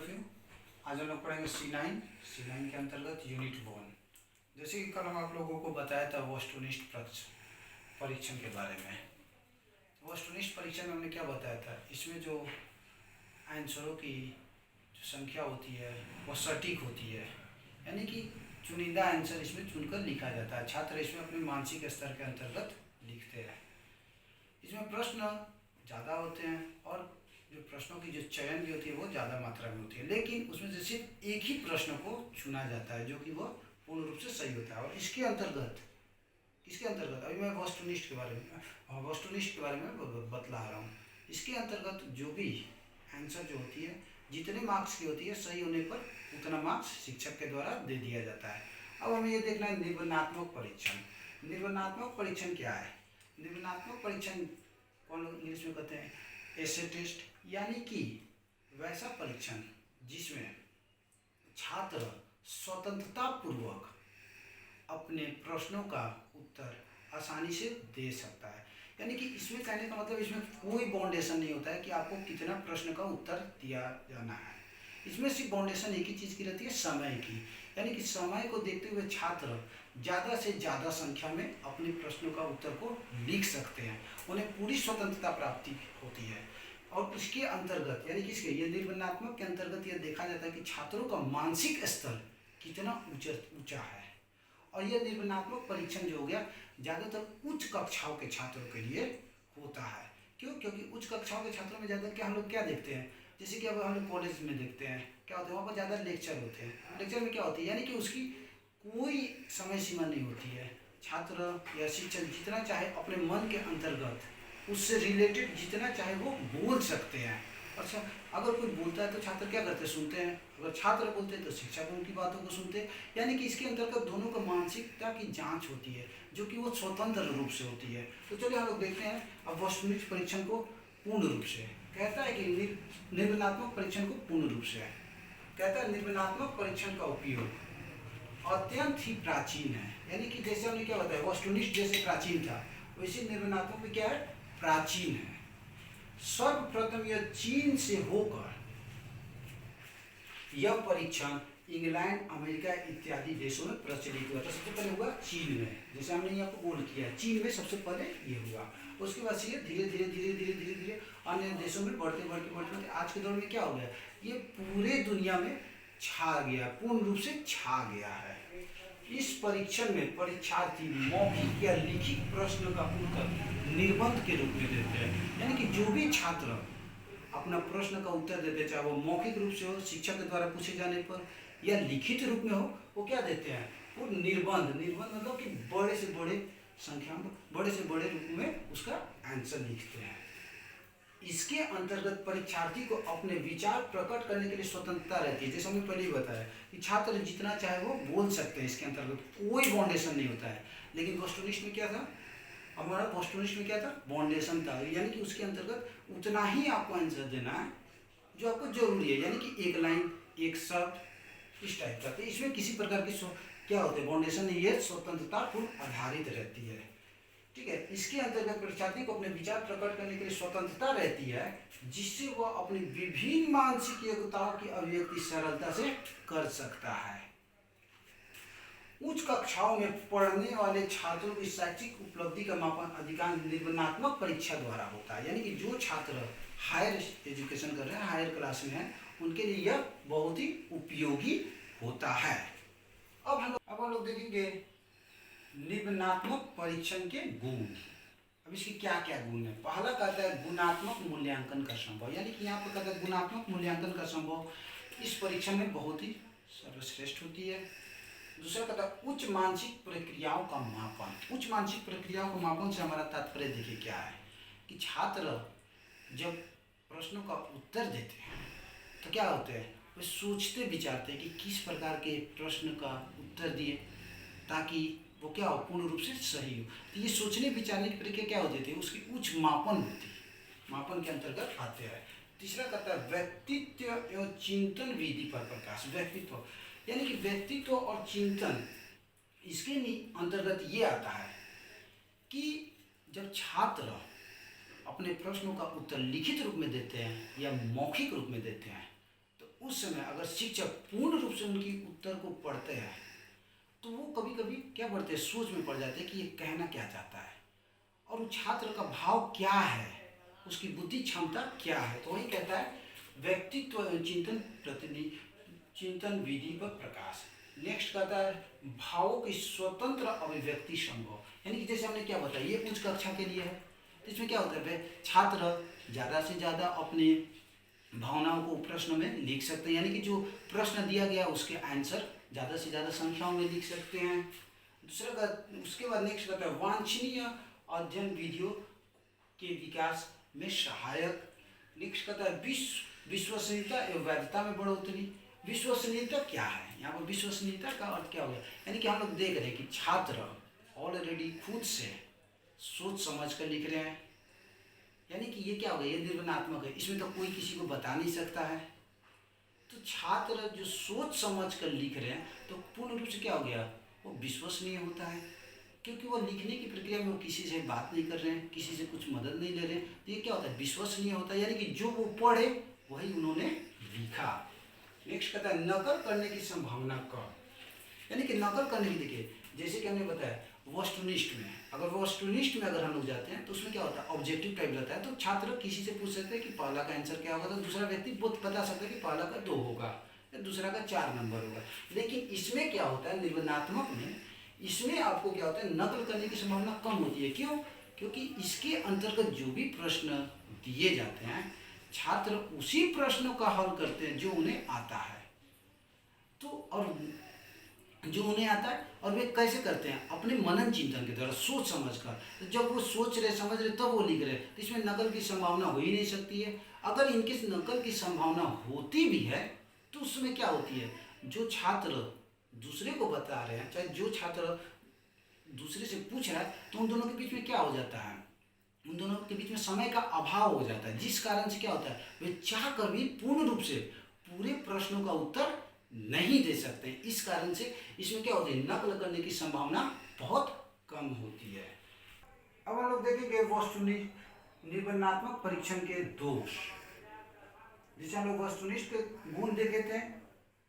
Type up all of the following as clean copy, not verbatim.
Of you. आज हम लोग पढ़ेंगे C9 के अंतर्गत यूनिट 1। जैसे कि कल हम आप लोगों को बताया था वस्तुनिष्ठ परीक्षण के बारे में। वस्तुनिष्ठ परीक्षण में हमने क्या बताया था, इसमें जो आंसरों की जो संख्या होती है वो सटीक होती है, यानी कि चुनिंदा आंसर इसमें चुनकर लिखा जाता है। छात्र इसमें अपने मानसिक स्तर के अंतर्गत लिखते हैं। इसमें प्रश्न ज़्यादा होते हैं और जो प्रश्नों की जो चयन भी होती है वो ज़्यादा मात्रा में होती है, लेकिन उसमें से सिर्फ एक ही प्रश्न को चुना जाता है जो कि वह पूर्ण रूप से सही होता है। और इसके अंतर्गत अभी मैं वस्तुनिष्ठ के बारे में बतला रहा हूँ। इसके अंतर्गत जो भी आंसर जो होती है जितने मार्क्स की होती है, सही होने पर उतना मार्क्स शिक्षक के द्वारा दे दिया जाता है। अब हमें ये देखना है निर्वचनात्मक परीक्षण। निर्वचनात्मक परीक्षण क्या है? निर्वचनात्मक परीक्षण कौन लोग इंग्लिश में कहते हैं एसे टेस्ट, यानी कि वैसा परीक्षण जिसमें छात्र स्वतंत्रता पूर्वक अपने प्रश्नों का उत्तर आसानी से दे सकता है। यानी कि इसमें कहने का मतलब इसमें कोई बाउंडेशन नहीं होता है कि आपको कितना प्रश्न का उत्तर दिया जाना है। इसमें सिर्फ बाउंडेशन एक ही चीज़ की रहती है, समय की। यानी कि समय को देखते हुए छात्र ज़्यादा से ज़्यादा संख्या में अपने प्रश्नों का उत्तर को लिख सकते हैं, उन्हें पूरी स्वतंत्रता प्राप्ति होती है। और उसके अंतर्गत यानी कि इसके ये निर्वचनात्मक के अंतर्गत यह देखा जाता है कि छात्रों का मानसिक स्तर कितना ऊंचा है। और यह निर्वचनात्मक परीक्षण जो हो गया ज़्यादातर उच्च कक्षाओं के छात्रों के लिए होता है। क्यों? क्योंकि उच्च कक्षाओं के छात्रों में ज़्यादा क्या हम लोग क्या देखते हैं, जैसे कि अब हम लोग कॉलेज में देखते हैं क्या होता है, वहाँ पर ज़्यादा लेक्चर होते हैं। लेक्चर में क्या होती है, यानी कि उसकी कोई समय सीमा नहीं होती है। छात्र या शिक्षक जितना चाहे अपने मन के अंतर्गत उससे रिलेटेड जितना चाहे वो बोल सकते हैं। अच्छा, अगर कोई बोलता है तो छात्र क्या करते हैं, सुनते हैं। अगर छात्र बोलते हैं तो शिक्षक उनकी बातों को सुनते हैं। यानी कि इसके अंतर्गत दोनों का मानसिकता की जांच होती है जो कि वो स्वतंत्र रूप से होती है। तो चलिए हम लोग देखते हैं अब वस्तुनिष्ठ परीक्षण को पूर्ण रूप से कहता है कि निर्वचनात्मक परीक्षण को पूर्ण रूप से कहता है। निर्वचनात्मक परीक्षण का उपयोग अत्यंत ही प्राचीन है। यानी कि जैसे हमने क्या बताया वस्तुनिष्ठ जैसे प्राचीन था, वैसे निर्वचनात्मक भी क्या है, प्राचीन है। सर्वप्रथम यह चीन से होकर यह परीक्षण इंग्लैंड, अमेरिका इत्यादि देशों में प्रचलित हुआ। तो सबसे पहले हुआ चीन में, जैसे हमने यहाँ को बोल किया, चीन में सबसे पहले ये हुआ। उसके बाद से ये धीरे धीरे अन्य देशों में बढ़ते आज के दौर में क्या हो गया, ये पूरे दुनिया में छा गया, पूर्ण रूप से छा गया है। इस परीक्षण में परीक्षार्थी मौखिक या लिखित प्रश्न का उत्तर निबंध के रूप में देते हैं। यानी कि जो भी छात्र अपना प्रश्न का उत्तर देते, चाहे वो मौखिक रूप से हो शिक्षक के द्वारा पूछे जाने पर या लिखित रूप में हो, वो क्या देते हैं, वो निबंध मतलब कि बड़े से बड़े संख्या में बड़े से बड़े रूप में उसका आंसर लिखते हैं। इसके अंतर्गत परीक्षार्थी को अपने विचार प्रकट करने के लिए स्वतंत्रता रहती है। जैसे हमने पहले ही बताया कि छात्र जितना चाहे वो बोल सकते हैं, इसके अंतर्गत कोई बाउंडेशन नहीं होता है। लेकिन वस्तुनिष्ठ में क्या था, हमारा वस्तुनिष्ठ में क्या था, बाउंडेशन था। यानी कि उसके अंतर्गत उतना ही आपको आंसर देना है जो आपको जरूरी है, यानी कि एक लाइन एक शब्द इस टाइप का। तो इसमें किसी प्रकार की क्या होते हैं, बाउंडेशन नहीं है, स्वतंत्रता पूर्ण आधारित रहती है। ठीक है। इसके अंतर्गत परीक्षार्थी को अपने विचार प्रकट करने के लिए स्वतंत्रता रहती है, जिससे वह अपनी विभिन्न मानसिक योग्यताओं की अभिव्यक्ति सरलता से कर सकता है। उच्च कक्षाओं में पढ़ने वाले छात्रों की शैक्षिक उपलब्धि का मापन अधिकांश निर्वचनात्मक परीक्षा द्वारा होता है। यानी कि जो छात्र हायर एजुकेशन कर रहे हैं, हायर क्लास में हैं, उनके लिए यह बहुत ही उपयोगी होता है। अब हम लोग देखेंगे निर्वचनात्मक परीक्षण के गुण। अब इसके क्या क्या गुण है। पहला कहता है गुणात्मक मूल्यांकन का संभव, यानी कि यहाँ पर कहता है गुणात्मक मूल्यांकन का संभव इस परीक्षण में बहुत ही सर्वश्रेष्ठ होती है। दूसरा कहता है उच्च मानसिक प्रक्रियाओं का मापन। उच्च मानसिक प्रक्रियाओं का मापन से हमारा तात्पर्य देखिए क्या है कि छात्र जब प्रश्नों का उत्तर देते हैं तो क्या होते हैं, वे सोचते विचारते हैं कि किस प्रकार के प्रश्न का उत्तर दिए ताकि वो क्या हो, पूर्ण रूप से सही हो। तो ये सोचने विचारने की प्रक्रिया क्या होती है, उसकी उच्च मापन होती है, मापन के अंतर्गत आते हैं। तीसरा कहता है व्यक्तित्व एवं चिंतन विधि पर प्रकाश। व्यक्तित्व यानी कि व्यक्तित्व और चिंतन, इसके अंतर्गत ये आता है कि जब छात्र अपने प्रश्नों का उत्तर लिखित रूप में देते हैं या मौखिक रूप में देते हैं तो उस उस समय अगर शिक्षक पूर्ण रूप से उनकी उत्तर को पढ़ते हैं तो वो कभी कभी क्या पढ़ते हैं, सोच में पड़ जाते हैं कि ये कहना क्या चाहता है और उस छात्र का भाव क्या है, उसकी बुद्धि क्षमता क्या है। तो वही कहता है व्यक्तित्व चिंतन चिंतन विधि पर प्रकाश। नेक्स्ट कहता है भावों की स्वतंत्र अभिव्यक्ति संभव, यानी कि जैसे हमने क्या बताया ये उच्च कक्षा के लिए है, तो इसमें क्या होता है छात्र ज़्यादा से ज़्यादा अपने भावनाओं को प्रश्न में लिख सकते हैं, यानी कि जो प्रश्न दिया गया उसके आंसर ज़्यादा से ज़्यादा संख्याओं में लिख सकते हैं। दूसरा का उसके बाद नेक्स्ट कहता है वांछनीय अध्ययन विधियों के विकास में सहायक। नेक्स्ट कहता है विश्वसनीयता एवं वैधता में बढ़ोतरी। विश्वसनीयता क्या है, यहाँ पर विश्वसनीयता का अर्थ क्या होगा, यानी कि हम लोग देख रहे हैं कि छात्र ऑलरेडी खुद से सोच समझ कर लिख रहे हैं, यानी कि ये क्या होगा, ये निर्माणात्मक है, इसमें तो कोई किसी को बता नहीं सकता है। तो छात्र जो सोच समझ कर लिख रहे हैं तो पूर्ण रूप से क्या हो गया, वो विश्वसनीय होता है, क्योंकि वो लिखने की प्रक्रिया में वो किसी से बात नहीं कर रहे हैं, किसी से कुछ मदद नहीं ले रहे हैं, तो ये क्या होता है, विश्वसनीय होता है, यानी कि जो वो पढ़े वही उन्होंने लिखा। नेक्स्ट कहता है नकल करने की संभावना कम, यानी कि नकल करने की, देखिए जैसे कि हमने बताया वस्तुनिष्ठ में, अगर वस्तुनिष्ठ में अगर हम लोग जाते हैं तो उसमें क्या होता है ऑब्जेक्टिव टाइप रहता है, तो छात्र किसी से पूछ सकते हैं कि पहला का आंसर क्या होगा, तो दूसरा व्यक्ति बता सकता है कि पहला का 2 होगा या दूसरा का 4 नंबर होगा। लेकिन इसमें क्या होता है निर्माणात्मक में, इसमें आपको क्या होता है नकल करने की संभावना कम होती है। क्यों? क्योंकि इसके अंतर्गत जो भी प्रश्न दिए जाते हैं छात्र उसी प्रश्नों का हल करते हैं जो उन्हें आता है, तो और जो उन्हें आता है और वे कैसे करते हैं, अपने मनन चिंतन के द्वारा सोच समझ कर। तो जब वो सोच रहे समझ रहे तब वो लिख रहे, तो इसमें नकल की संभावना हो ही नहीं सकती है। अगर इनकी नकल की संभावना होती भी है तो उसमें क्या होती है, जो छात्र दूसरे को बता रहे हैं चाहे जो छात्र दूसरे से पूछ रहा है, तो उन दोनों के बीच में क्या हो जाता है, उन दोनों के बीच में समय का अभाव हो जाता है, जिस कारण से क्या होता है वे चाह कर भी पूर्ण रूप से पूरे प्रश्नों का उत्तर नहीं दे सकते। इस कारण से इसमें क्या होता है नकल करने की संभावना बहुत कम होती है। अब हम लोग देखेंगे वस्तुनिष्ठ निर्माणात्मक परीक्षण के दोष। जैसे हम लोग वस्तुनिष्ठ के गुण देखे थे,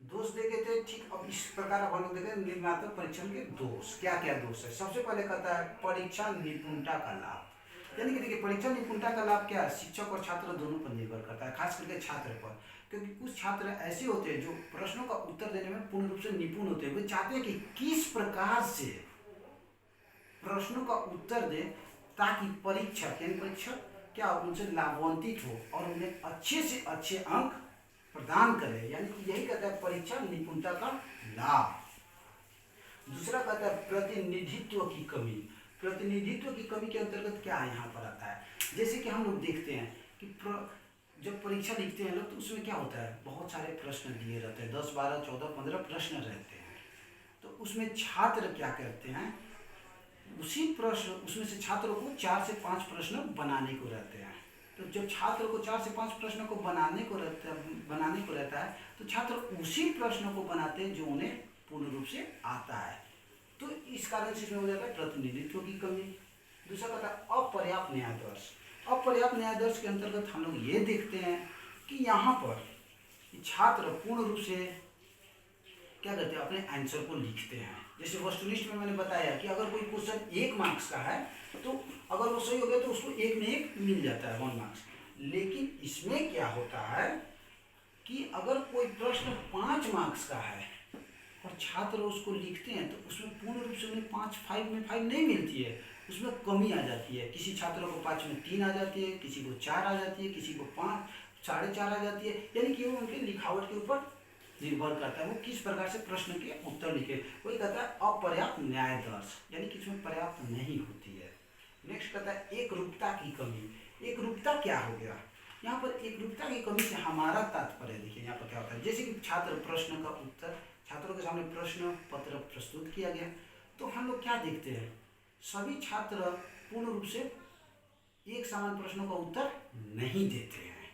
दोष देखे थे, ठीक अब इस प्रकार अब हम लोग देखें निर्माणात्मक परीक्षण के दोष। क्या क्या दोष है, सबसे पहले कहता है परीक्षा निपुणता का लाभ, यानी कि देखिए परीक्षा निपुणता का लाभ क्या है, शिक्षक और छात्र दोनों पर निर्भर करता है, खास करके छात्र पर, क्योंकि कुछ छात्र ऐसे होते हैं जो प्रश्नों का उत्तर देने में पूर्ण रूप से निपुण होते हैं। वे चाहते हैं कि किस प्रकार से प्रश्नों का उत्तर दें ताकि परीक्षक यानी परीक्षक क्या उनसे लाभान्वित हो और उन्हें अच्छे से अच्छे अंक प्रदान करे, यानी कि यही कहता है परीक्षा निपुणता का लाभ। दूसरा कहता है प्रतिनिधित्व की कमी। प्रतिनिधित्व की कमी के अंतर्गत क्या यहाँ पर आता है, जैसे कि हम लोग देखते हैं कि जब परीक्षा लिखते हैं लोग तो उसमें क्या होता है बहुत सारे प्रश्न दिए रहते हैं, 10, 12, 14, 15 प्रश्न रहते हैं। तो उसमें छात्र क्या करते हैं, उसी प्रश्न उसमें से छात्रों को 4 से 5 प्रश्न बनाने को रहते हैं। तो जब छात्र को 4 से 5 प्रश्नों को बनाने को रहता है तो छात्र उसी प्रश्न को बनाते हैं जो उन्हें पूर्ण रूप से आता है। तो इस कारण से इसमें हो जाता है प्रतिनिधित्व की कमी। दूसरा कहता है अपर्याप्त न्यायादर्श। अपर्याप्त न्यायादर्श के अंतर्गत हम लोग ये देखते हैं कि यहाँ पर छात्र पूर्ण रूप से क्या करते हैं अपने आंसर को लिखते हैं। जैसे वस्तुनिष्ठ में मैंने बताया कि अगर कोई क्वेश्चन 1 मार्क्स का है तो अगर वो सही हो गया तो उसको 1 में 1 मिल जाता है 1 मार्क्स। लेकिन इसमें क्या होता है कि अगर कोई प्रश्न 5 मार्क्स का है और छात्र उसको लिखते हैं तो उसमें पूर्ण रूप से उन्हें 5 में 5 नहीं मिलती है, उसमें कमी आ जाती है। किसी छात्रों को 5 में 3 आ जाती है, किसी को 4 आ जाती है, किसी को 5, 4.5 आ जाती है, यानी कि वो उनके लिखावट के ऊपर निर्भर करता है वो किस प्रकार से प्रश्न के उत्तर लिखे। वही कहता है अपर्याप्त न्यायादर्श, यानी कि इसमें पर्याप्त नहीं होती है। नेक्स्ट कहता है एकरूपता की कमी। एकरूपता क्या हो गया, यहाँ पर एकरूपता की कमी से हमारा तात्पर्य देखिए यहाँ पर क्या होता है। जैसे कि छात्र प्रश्न का उत्तर, छात्रों के सामने प्रश्न पत्र प्रस्तुत किया गया तो हम लोग क्या देखते हैं, सभी छात्र पूर्ण रूप से एक समान प्रश्नों का उत्तर नहीं देते हैं,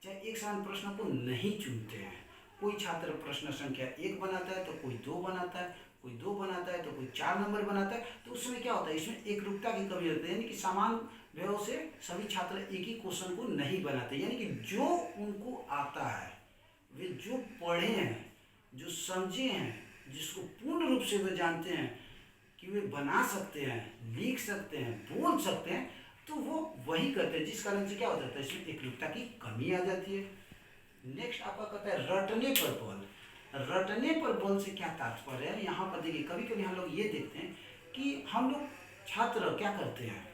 चाहे एक समान प्रश्नों को नहीं चुनते हैं। कोई छात्र प्रश्न संख्या 1 बनाता है तो कोई 2 बनाता है, कोई 2 बनाता है तो कोई 4 नंबर बनाता है। तो उसमें क्या होता है, इसमें एकरूपता की कमी होती है, यानी कि समान व्यव से सभी छात्र एक ही क्वेश्चन को नहीं बनाते, यानी कि जो उनको आता है वे जो पढ़े हैं, जो समझे हैं, जिसको पूर्ण रूप से वे जानते हैं कि वे बना सकते हैं, लिख सकते हैं, बोल सकते हैं, तो वो वही करते हैं, जिस कारण से क्या हो जाता है, इसमें एकरूपता की कमी आ जाती है। नेक्स्ट आपका कहता है रटने पर बल। रटने पर बल से क्या तात्पर्य है, यहाँ पर देखिए कभी कभी हम लोग ये देखते हैं कि हम लोग छात्र क्या करते हैं,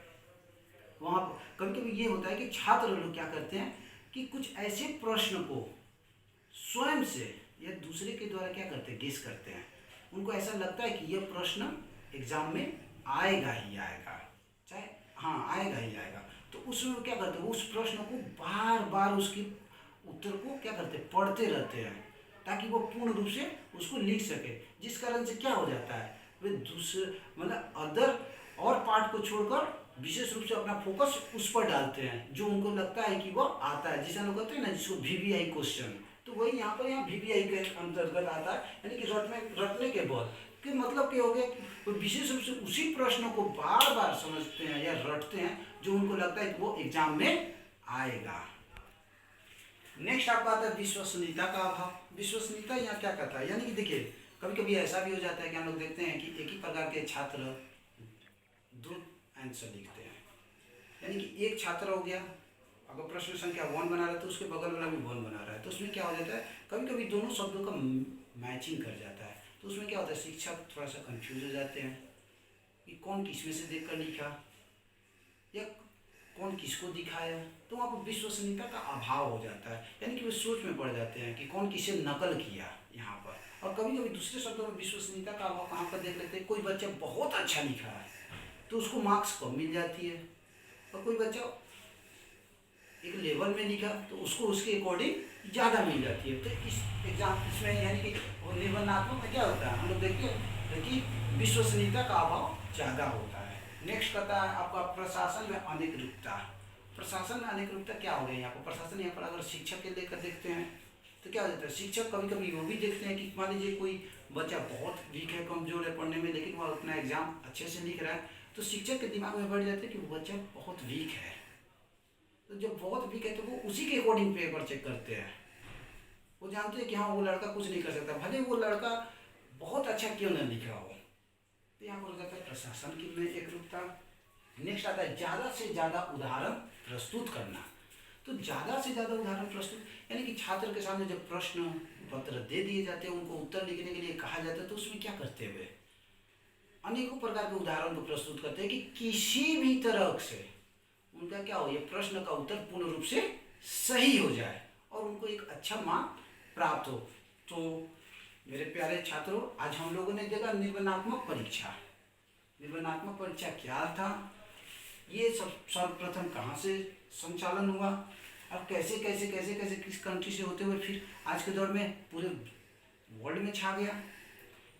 वहाँ कभी कभी ये होता है कि छात्र लोग क्या करते हैं कि कुछ ऐसे प्रश्न को स्वयं से या दूसरे के द्वारा क्या करते हैं, गेस करते हैं। उनको ऐसा लगता है कि यह प्रश्न एग्जाम में आएगा ही आएगा, चाहे हाँ आएगा ही आएगा, तो उसमें वो क्या करते हैं, उस प्रश्न को बार बार उसकी उत्तर को क्या करते हैं, पढ़ते रहते हैं, ताकि वो पूर्ण रूप से उसको लिख सके। जिस कारण से क्या हो जाता है, वे दूसरे मतलब अदर और पार्ट को छोड़कर विशेष रूप से अपना फोकस उस पर डालते हैं जो उनको लगता है कि वो आता है, जिसे हम लोग कहते हैं ना, जिसको VVI क्वेश्चन। तो वही यहाँ पर VVI के अंतर्गत आता है, यानी कि रटने के बाद कि मतलब क्या हो गया कि वो विशेष रूप से उसी प्रश्न को बार बार समझते हैं या रटते हैं जो उनको लगता है कि वो एग्जाम में आएगा। नेक्स्ट आपका आता है विश्वसनीयता का अभाव। विश्वसनीयता यहाँ क्या कहता है, यानी कि देखिए कभी कभी ऐसा भी हो जाता है कि हम लोग देखते हैं कि एक ही प्रकार के छात्र दो आंसर लिखते हैं, यानी कि एक छात्र हो गया, अगर प्रश्न संख्या 1 बना रहा है तो उसके बगल वाला भी 1 बना रहा है, तो उसमें क्या हो जाता है, कभी कभी दोनों शब्दों का मैचिंग कर जाता है, तो उसमें क्या होता है, शिक्षक थोड़ा सा कंफ्यूज हो जाते हैं कि कौन किसमें से देखकर लिखा या कौन किसको दिखाया, तो वहाँ पर विश्वसनीयता का अभाव हो जाता है, यानी कि वे सोच में पड़ जाते हैं कि कौन किसे नकल किया यहाँ पर। और कभी कभी दूसरे शब्दों में विश्वसनीयता का अभाव कहाँ पर देख लेते हैं, कोई बच्चा बहुत अच्छा लिखा है तो उसको मार्क्स कम मिल जाती है, और कोई बच्चा एक लेवल में लिखा तो उसको उसके अकॉर्डिंग ज़्यादा मिल जाती है। तो इस एग्जाम इसमें यानी कि निबंधात्मक में क्या होता है, हम लोग देखते हैं कि विश्वसनीयता का अभाव ज़्यादा होता है। नेक्स्ट कहता है आपका प्रशासन में अनेक रूपता। प्रशासन में अनेक रूपता क्या हो गया यहाँ पर, प्रशासन यहाँ पर अगर शिक्षक के लेकर देखते हैं तो क्या हो जाता है, शिक्षक कभी कभी वो भी देखते हैं कि मान लीजिए कोई बच्चा बहुत वीक है, कमजोर है पढ़ने में, लेकिन वह अपना एग्जाम अच्छे से लिख रहा है, तो शिक्षक के दिमाग में बढ़ जाता है कि वो बच्चा बहुत वीक है, तो जब बहुत वीक है तो वो उसी के अकॉर्डिंग पेपर चेक करते हैं। वो जानते हैं कि हाँ वो लड़का कुछ नहीं कर सकता, भले वो लड़का बहुत अच्छा क्यों न लिखा हो। तो यहाँ पर हो जाता है प्रशासन की में एक रूपता। नेक्स्ट आता है ज़्यादा से ज़्यादा उदाहरण प्रस्तुत करना। तो ज़्यादा से ज़्यादा उदाहरण प्रस्तुत, यानी कि छात्र के सामने जब प्रश्न पत्र दे दिए जाते हैं, उनको उत्तर लिखने के लिए कहा जाता है, तो उसमें क्या करते हैं, अनेकों प्रकार के उदाहरण को प्रस्तुत करते हैं कि किसी भी तरह से उनका क्या हो, ये प्रश्न का उत्तर पूर्ण रूप से सही हो जाए और उनको एक अच्छा मार्क प्राप्त हो। तो मेरे प्यारे छात्रों, आज हम लोगों ने देखा निर्माणात्मक परीक्षा। निर्माणात्मक परीक्षा क्या था, ये सब सर्वप्रथम कहाँ से संचालन हुआ और कैसे कैसे कैसे कैसे किस कंट्री से होते हुए फिर आज के दौर में पूरे वर्ल्ड में छा गया।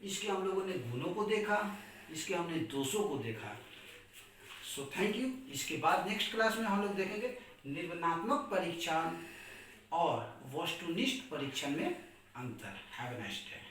इसके हम लोगों ने गुणों को देखा, इसके हमने दोषों को देखा। So thank you. इसके बाद नेक्स्ट क्लास में हम लोग देखेंगे निर्माणात्मक परीक्षण और वस्तुनिष्ठ परीक्षण में अंतर। Have a nice day.